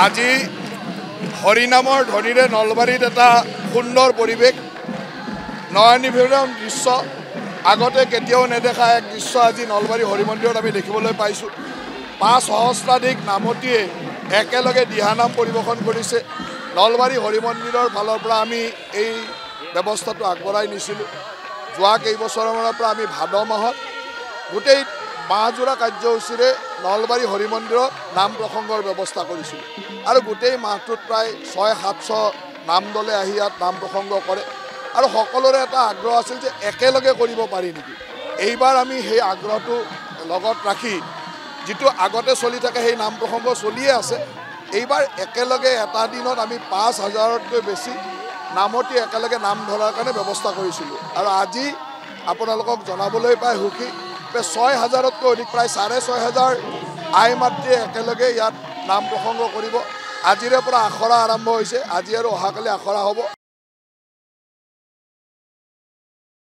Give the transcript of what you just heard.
আজি হৰিনামৰ ধ্বনিৰে নলবাৰীত এটা সুন্দৰ পৰিৱেশ নয়নিভৃতম দৃশ্য আগতে কেতিয়াও নেদেখা এক দৃশ্য আজি নলবাৰী হৰি মন্দিৰত আমি দেখিবলৈ পাইছোঁ ৫ সহস্ৰাধিক নামতীয়ে একেলগে দিহানাম পৰিৱেশন কৰিছে নলবাৰী হৰি মন্দিৰৰ ফালৰ পৰা আমি এই ব্যৱস্থাটো আগবঢ়াই নিছিলোঁ যোৱা কেইবছৰৰ পৰা আমি ভাদ মাহত গোটেই মাহজোৰা কাৰ্যসূচীৰে নলবাৰী হৰি মন্দিৰত নাম প্ৰসংগৰ ব্যৱস্থা কৰিছিলোঁ আৰু গোটেই মাহটোত প্ৰায় ৬০০-৭০০ নাম দলে আহি ইয়াত নাম প্ৰসংগ কৰে আৰু সকলোৰে এটা আগ্ৰহ আছিল যে একেলগে কৰিব পাৰি নেকি এইবাৰ আমি সেই আগ্ৰহটো লগত ৰাখি যিটো আগতে চলি থাকে সেই নাম প্ৰসংগ চলিয়ে আছে এইবাৰ একেলগে এটা দিনত আমি ৫,০০০তকৈ বেছি নামতি একেলগে নাম ধৰাৰ কাৰণে ব্যৱস্থা কৰিছিলোঁ আৰু আজি আপোনালোকক জনাবলৈ পাই সুখী ৬,০০০তকৈ অধিক প্ৰায় ৬,৫০০ আই মাতৃয়ে একেলগে ইয়াত নাম প্ৰসংগ কৰিব আজিৰে পৰা আখৰা আৰম্ভ হৈছে আজি আৰু অহাকালি আখৰা হ'ব।